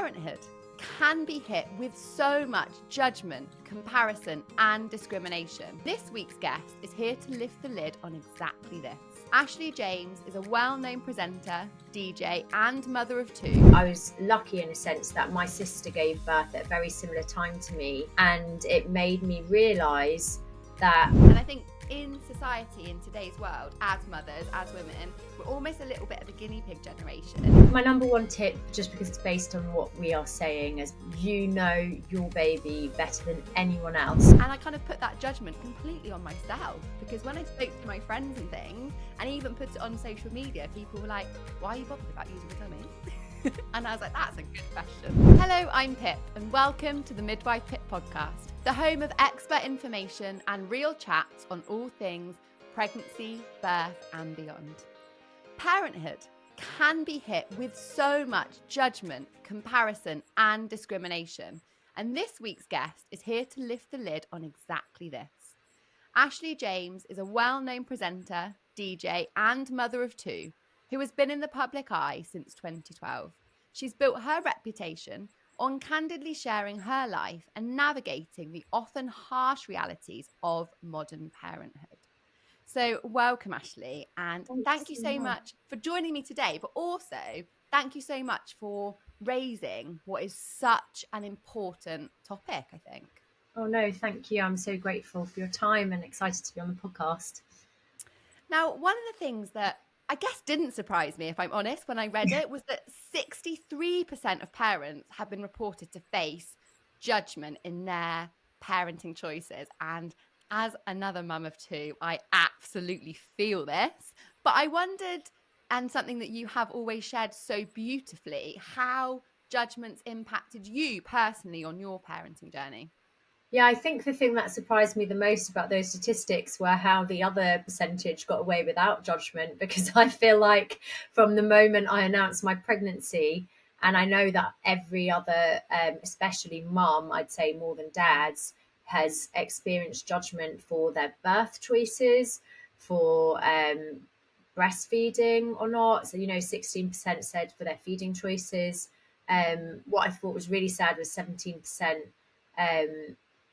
Parenthood can be hit with so much judgment, comparison, and discrimination. This week's guest is here to lift the lid on exactly this. Ashley James is a well-known presenter, DJ, and mother of two. I was lucky in a sense that my sister gave birth at a very similar time to me, and it made me realise that... And I think in society, in today's world, as mothers, as women, we're almost a little bit of a guinea pig generation. My number one tip, just because it's based on what we are saying, is you know your baby better than anyone else. And I kind of put that judgment completely on myself, because when I spoke to my friends and things, and even put it on social media, people were like, why are you bothered about using a dummy? And I was like, that's a good question. Hello, I'm Pip, and welcome to the Midwife Pip podcast, the home of expert information and real chats on all things pregnancy, birth, and beyond. Parenthood can be hit with so much judgment, comparison, and discrimination. And this week's guest is here to lift the lid on exactly this. Ashley James is a well-known presenter, DJ, and mother of two who has been in the public eye since 2012. She's built her reputation on candidly sharing her life and navigating the often harsh realities of modern parenthood. So welcome, Ashley, and thank you so much for joining me today, but also thank you so much for raising what is such an important topic, I think. Oh no, thank you. I'm so grateful for your time and excited to be on the podcast. Now, one of the things that I guess didn't surprise me, if I'm honest, when I read it, was that 63% of parents have been reported to face judgment in their parenting choices. And as another mum of two, I absolutely feel this. But I wondered, and something that you have always shared so beautifully, how judgments impacted you personally on your parenting journey. Yeah, I think the thing that surprised me the most about those statistics were how the other percentage got away without judgment, because I feel like from the moment I announced my pregnancy, and I know that every other, especially mum, I'd say more than dads, has experienced judgment for their birth choices, for breastfeeding or not. So, 16% said for their feeding choices. What I thought was really sad was 17%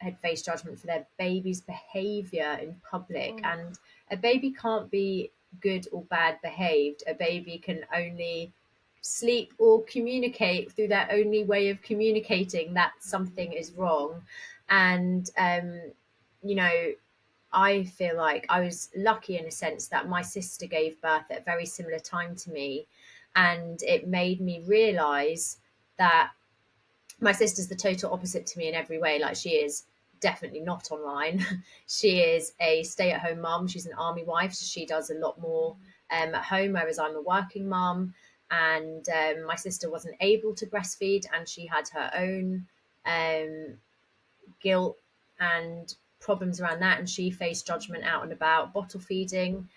had faced judgment for their baby's behaviour in public. And a baby can't be good or bad behaved. A baby can only sleep or communicate through their only way of communicating that something is wrong. And, I feel like I was lucky in a sense that my sister gave birth at a very similar time to me. And it made me realise that my sister's the total opposite to me in every way. Like, she is definitely not online. She is a stay-at-home mum. She's an army wife, so she does a lot more at home, whereas I'm a working mum. And my sister wasn't able to breastfeed, and she had her own guilt and problems around that, and she faced judgment out and about bottle feeding,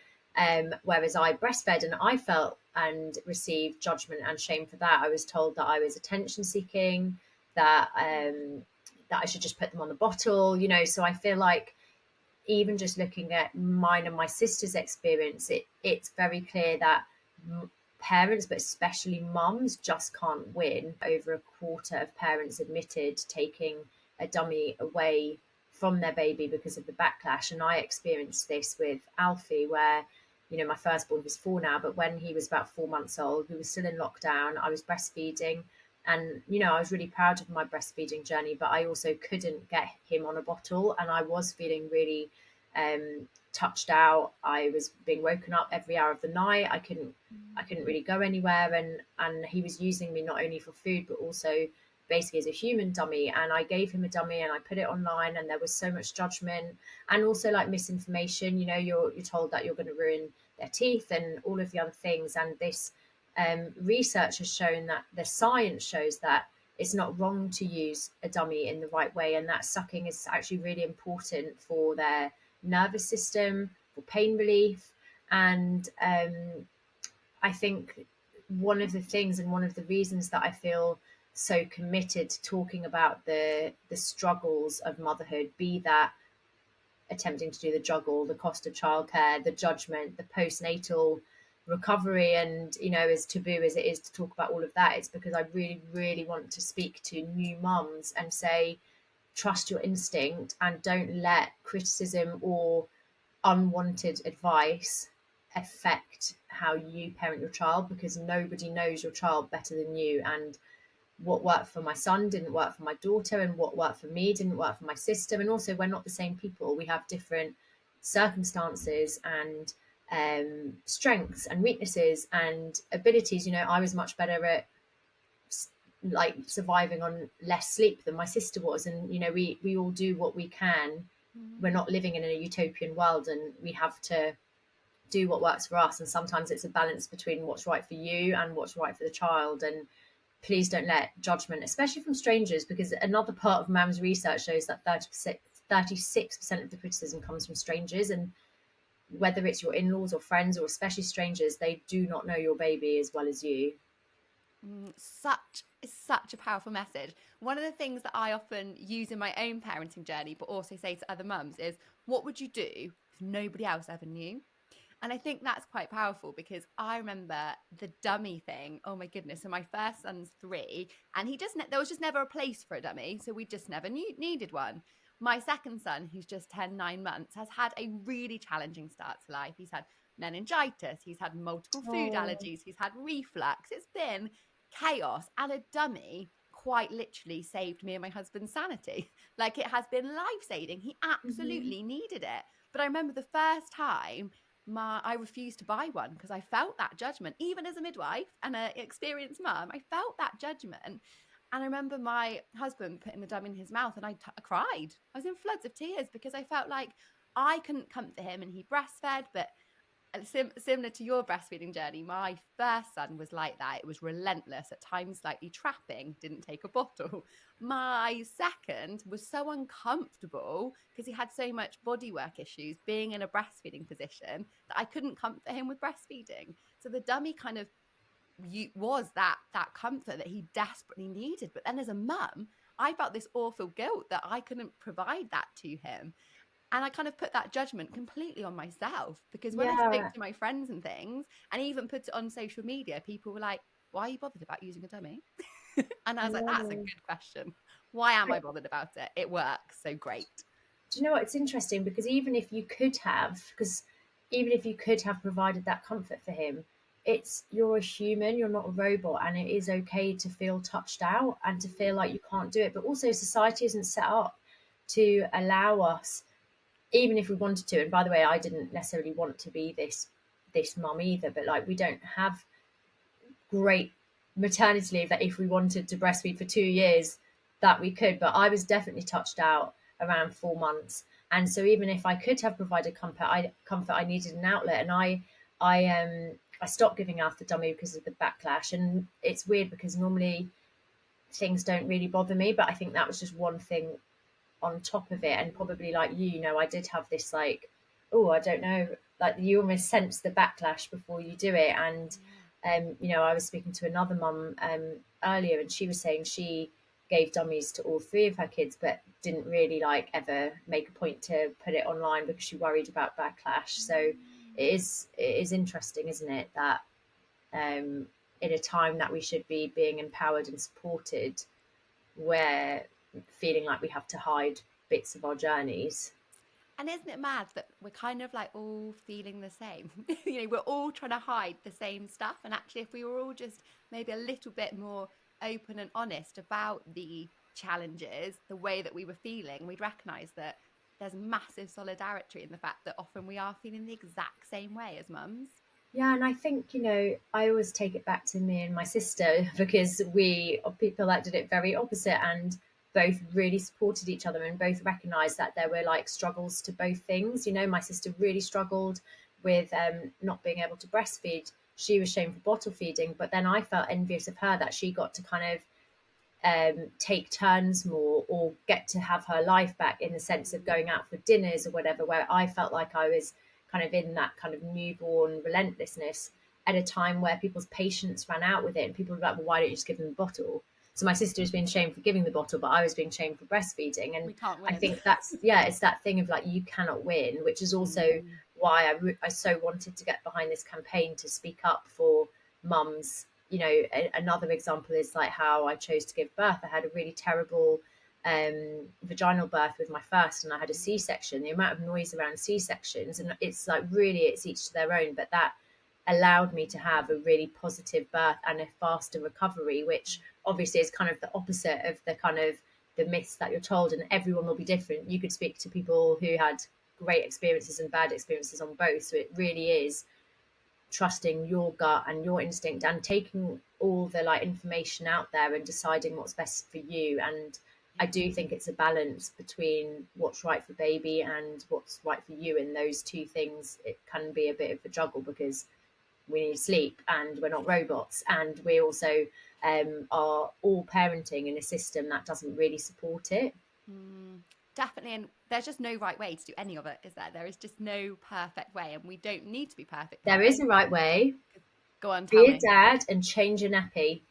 whereas I breastfed, and I felt and received judgment and shame for that. I was told that I was attention seeking, that I should just put them on the bottle, so I feel like even just looking at mine and my sister's experience, it's very clear that parents, but especially mums, just can't win. Over a quarter of parents admitted taking a dummy away from their baby because of the backlash. And I experienced this with Alfie, where my firstborn was 4 now, but when he was about 4 months old, we were still in lockdown. I was breastfeeding, and I was really proud of my breastfeeding journey, but I also couldn't get him on a bottle, and I was feeling really touched out. I was being woken up every hour of the night. I couldn't really go anywhere, and he was using me not only for food but also basically as a human dummy. And I gave him a dummy and I put it online, and there was so much judgment and also like misinformation. You're told that you're going to ruin their teeth and all of the other things. And this research has shown that the science shows that it's not wrong to use a dummy in the right way, and that sucking is actually really important for their nervous system, for pain relief. And I think one of the things and one of the reasons that I feel so committed to talking about the struggles of motherhood, be that attempting to do the juggle, the cost of childcare, the judgment, the postnatal recovery and, you know, as taboo as it is to talk about all of that, it's because I really, really want to speak to new mums and say, trust your instinct and don't let criticism or unwanted advice affect how you parent your child, because nobody knows your child better than you. And what worked for my son didn't work for my daughter, and what worked for me didn't work for my sister. And also, we're not the same people. We have different circumstances and strengths and weaknesses and abilities. You know, I was much better at like surviving on less sleep than my sister was, and you know, we all do what we can. We're not living in a utopian world, and we have to do what works for us. And sometimes it's a balance between what's right for you and what's right for the child. And please don't let judgment, especially from strangers, because another part of MAM's research shows that 36% of the criticism comes from strangers. And whether it's your in-laws or friends, or especially strangers, they do not know your baby as well as you. Such a powerful message. One of the things that I often use in my own parenting journey, but also say to other mums, is what would you do if nobody else ever knew? And I think that's quite powerful, because I remember the dummy thing. Oh my goodness. So my first son's 3, and there was just never a place for a dummy. So we just never needed one. My second son, who's just 9 months, has had a really challenging start to life. He's had meningitis. He's had multiple food allergies. He's had reflux. It's been chaos. And a dummy quite literally saved me and my husband's sanity. Like, it has been life-saving. He absolutely needed it. But I remember the first time I refused to buy one, because I felt that judgment. Even as a midwife and an experienced mum, I felt that judgment. And I remember my husband putting the dummy in his mouth, and I cried. I was in floods of tears, because I felt like I couldn't comfort him, and he breastfed. But similar to your breastfeeding journey, my first son was like that. It was relentless, at times slightly trapping, didn't take a bottle. My second was so uncomfortable, because he had so much bodywork issues being in a breastfeeding position, that I couldn't comfort him with breastfeeding. So the dummy kind of was that comfort that he desperately needed. But then as a mum, I felt this awful guilt that I couldn't provide that to him. And I kind of put that judgment completely on myself, because when I spoke to my friends and things, and even put it on social media, people were like, why are you bothered about using a dummy? And I was like, that's a good question. Why am I bothered about it? It works so great. Do you know what? It's interesting, because even if you could have provided that comfort for him, you're a human, you're not a robot, and it is okay to feel touched out and to feel like you can't do it. But also, society isn't set up to allow us, even if we wanted to. And by the way, I didn't necessarily want to be this mum either, but like, we don't have great maternity leave that if we wanted to breastfeed for 2 years that we could. But I was definitely touched out around 4 months, and so even if I could have provided comfort, I needed an outlet. And I stopped giving out the dummy because of the backlash. And it's weird, because normally things don't really bother me, but I think that was just one thing on top of it. And probably like you know, I did have this like, oh, I don't know, like you almost sense the backlash before you do it. And you know, I was speaking to another mum earlier, and she was saying she gave dummies to all 3 of her kids, but didn't really like ever make a point to put it online because she worried about backlash. So it is interesting, isn't it, that in a time that we should be being empowered and supported, we're feeling like we have to hide bits of our journeys. And isn't it mad that we're kind of like all feeling the same? You know, we're all trying to hide the same stuff. And actually, if we were all just maybe a little bit more open and honest about the challenges, the way that we were feeling, we'd recognise that there's massive solidarity in the fact that often we are feeling the exact same way as mums. Yeah, and I think, you know, I always take it back to me and my sister, because we are people that did it very opposite, and both really supported each other, and both recognised that there were like struggles to both things. You know, my sister really struggled with not being able to breastfeed. She was shamed for bottle feeding, but then I felt envious of her that she got to kind of take turns more, or get to have her life back, in the sense of going out for dinners or whatever, where I felt like I was kind of in that kind of newborn relentlessness at a time where people's patience ran out with it, and people were like, well, why don't you just give them the bottle? So my sister was being shamed for giving the bottle, but I was being shamed for breastfeeding. And We can't win. I think that's, yeah, it's that thing of like, you cannot win, which is also why I so wanted to get behind this campaign to speak up for mums. You know, another example is like how I chose to give birth. I had a really terrible vaginal birth with my first, and I had a C-section. The amount of noise around C-sections, and it's like really, it's each to their own, but that allowed me to have a really positive birth and a faster recovery, which obviously is kind of the opposite of the kind of the myths that you're told, and everyone will be different. You could speak to people who had great experiences and bad experiences on both, so it really is trusting your gut and your instinct and taking all the like information out there and deciding what's best for you. And I do think it's a balance between what's right for baby and what's right for you. In those two things, it can be a bit of a juggle because we need sleep and we're not robots, and we also are all parenting in a system that doesn't really support it. Definitely, and there's just no right way to do any of it, is there? There is just no perfect way, and we don't need to be perfect. There is a right way. Go on, tell me. Be a dad and change your nappy.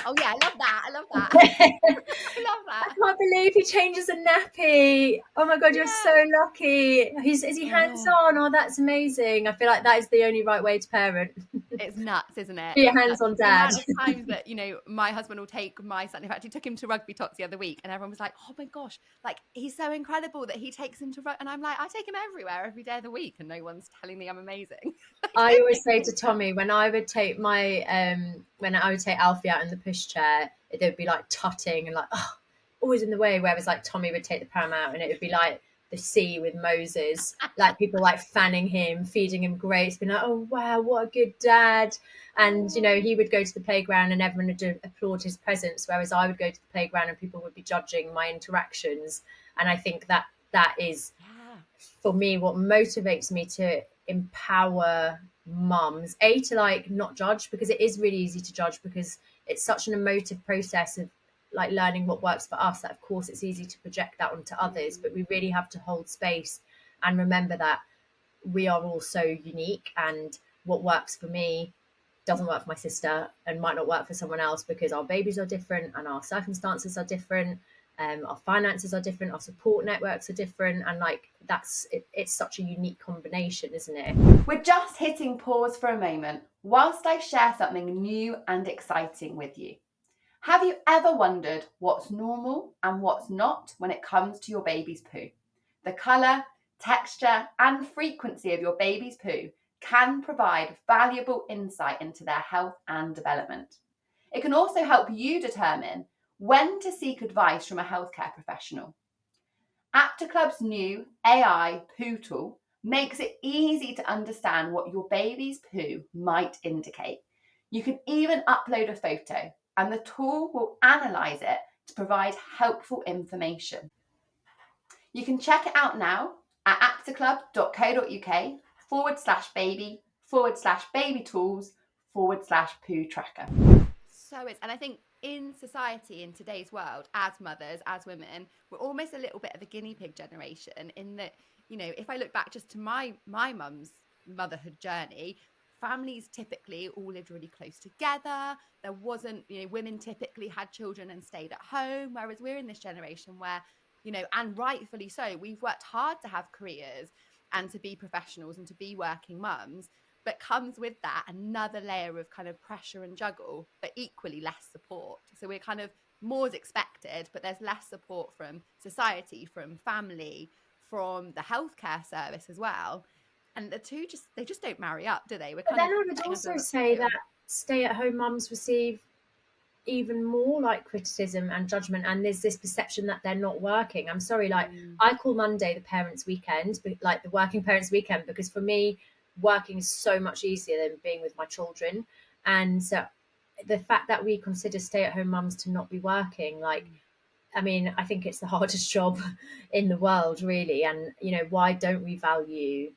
Oh yeah, I love that. I love that. I love that. I can't believe he changes a nappy. Oh my God, you're so lucky. Is he hands-on? Oh, that's amazing. I feel like that is the only right way to parent. It's nuts, isn't it? Be a hands-on dad. The amount of times that, you know, my husband will take my son. In fact, he took him to rugby tots the other week, and everyone was like, oh my gosh, like he's so incredible that he takes him to rugby. And I'm like, I take him everywhere every day of the week, and no one's telling me I'm amazing. I always say to Tommy, when I would take my Alfie out in the pushchair, there'd be like tutting and like, oh, always in the way. Whereas like Tommy would take the pram out, and it would be like the sea with Moses, like people like fanning him, feeding him grapes, being like, oh wow, what a good dad. And you know, he would go to the playground and everyone would applaud his presence, whereas I would go to the playground and people would be judging my interactions. And I think that is for me what motivates me to empower mums, to like not judge, because it is really easy to judge because it's such an emotive process of like learning what works for us, that of course it's easy to project that onto others, but we really have to hold space and remember that we are all so unique, and what works for me doesn't work for my sister and might not work for someone else, because our babies are different and our circumstances are different, our finances are different, our support networks are different, and like it's such a unique combination, isn't it? We're just hitting pause for a moment whilst I share something new and exciting with you. Have you ever wondered what's normal and what's not when it comes to your baby's poo? The colour, texture and frequency of your baby's poo can provide valuable insight into their health and development. It can also help you determine when to seek advice from a healthcare professional. AptaClub's new AI poo tool makes it easy to understand what your baby's poo might indicate. You can even upload a photo, and the tool will analyse it to provide helpful information. You can check it out now at aptaclub.co.uk/baby/baby tools/poo tracker. So and I think in society, in today's world, as mothers, as women, we're almost a little bit of a guinea pig generation, in that, you know, if I look back just to my mum's motherhood journey, families typically all lived really close together. There wasn't, you know, women typically had children and stayed at home, whereas we're in this generation where, you know, and rightfully so, we've worked hard to have careers and to be professionals and to be working mums, but comes with that another layer of kind of pressure and juggle, but equally less support. So we're kind of more is expected, but there's less support from society, from family, from the healthcare service as well. And the two they just don't marry up, do they? But then I would also say that stay-at-home mums receive even more like criticism and judgment, and there's this perception that they're not working. I'm sorry, like I call Monday the parents' weekend, like the working parents' weekend, because for me, working is so much easier than being with my children. And so the fact that we consider stay-at-home mums to not be working, like, I mean, I think it's the hardest job in the world, really. And, you know, why don't we value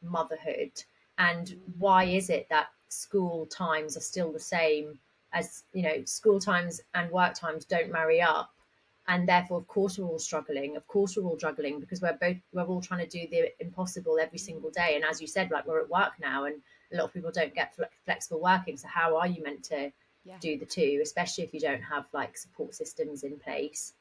motherhood? And why is it that school times are still the same as, you know, school times and work times don't marry up? And therefore, of course, we're all struggling. Of course, we're all juggling, because we're all trying to do the impossible every single day. And as you said, like, we're at work now, and a lot of people don't get flexible working. So how are you meant to do the two, especially if you don't have like support systems in place?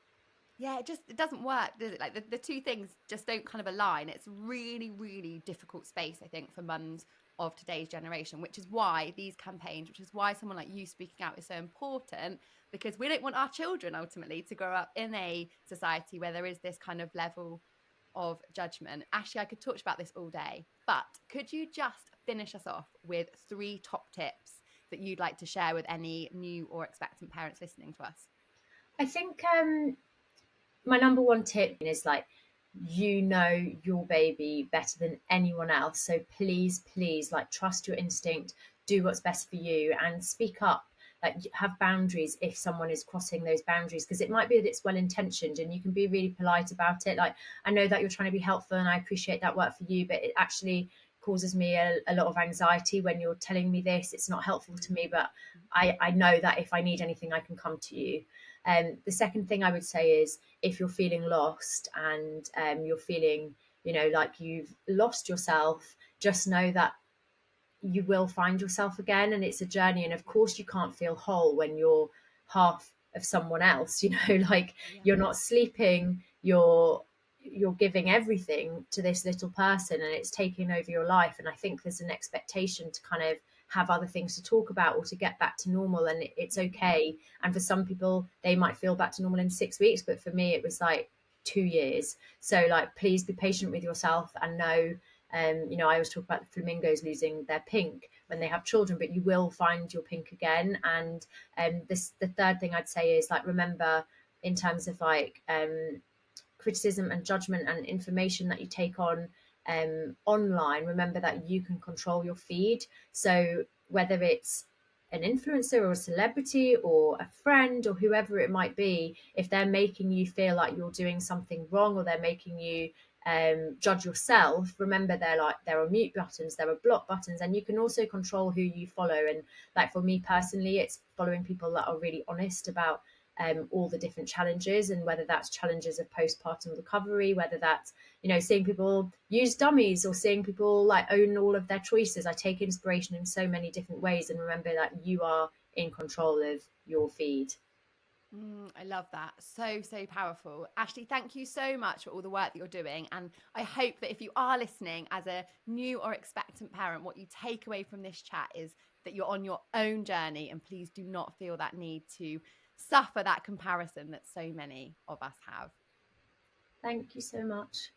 Yeah, it doesn't work, does it? Like the two things just don't kind of align. It's really, really difficult space, I think, for mums of today's generation, which is why these campaigns, which is why someone like you speaking out is so important, because we don't want our children ultimately to grow up in a society where there is this kind of level of judgment. Actually, I could talk about this all day, but could you just finish us off with 3 top tips that you'd like to share with any new or expectant parents listening to us? I think my number one tip is like, you know your baby better than anyone else. So please, like, trust your instinct, do what's best for you, and speak up. Like, have boundaries if someone is crossing those boundaries, because it might be that it's well intentioned and you can be really polite about it. Like, I know that you're trying to be helpful and I appreciate that work for you, but it actually causes me a lot of anxiety when you're telling me this. It's not helpful to me, but I know that if I need anything, I can come to you. The second thing I would say is, if you're feeling lost and you're feeling, like you've lost yourself, just know that you will find yourself again, and it's a journey. And of course, you can't feel whole when you're half of someone else. Like, Yeah. you're not sleeping, you're giving everything to this little person, and it's taking over your life. And I think there's an expectation to kind of have other things to talk about or to get back to normal, and it's okay. And for some people, they might feel back to normal in 6 weeks, but for me it was like 2 years. So, like, please be patient with yourself and know, I always talk about the flamingos losing their pink when they have children, but you will find your pink again. And the third thing I'd say is, like, remember, in terms of like criticism and judgment and information that you take on online, remember that you can control your feed. So whether it's an influencer or a celebrity or a friend or whoever it might be, if they're making you feel like you're doing something wrong, or they're making you judge yourself, remember, there are mute buttons, there are block buttons, and you can also control who you follow. And like, for me personally, it's following people that are really honest about all the different challenges, and whether that's challenges of postpartum recovery, whether that's, seeing people use dummies, or seeing people like own all of their choices. I take inspiration in so many different ways, and remember that you are in control of your feed. I love that. So, so powerful. Ashley, thank you so much for all the work that you're doing. And I hope that if you are listening as a new or expectant parent, what you take away from this chat is that you're on your own journey, and please do not feel that need to suffer that comparison that so many of us have. Thank you so much.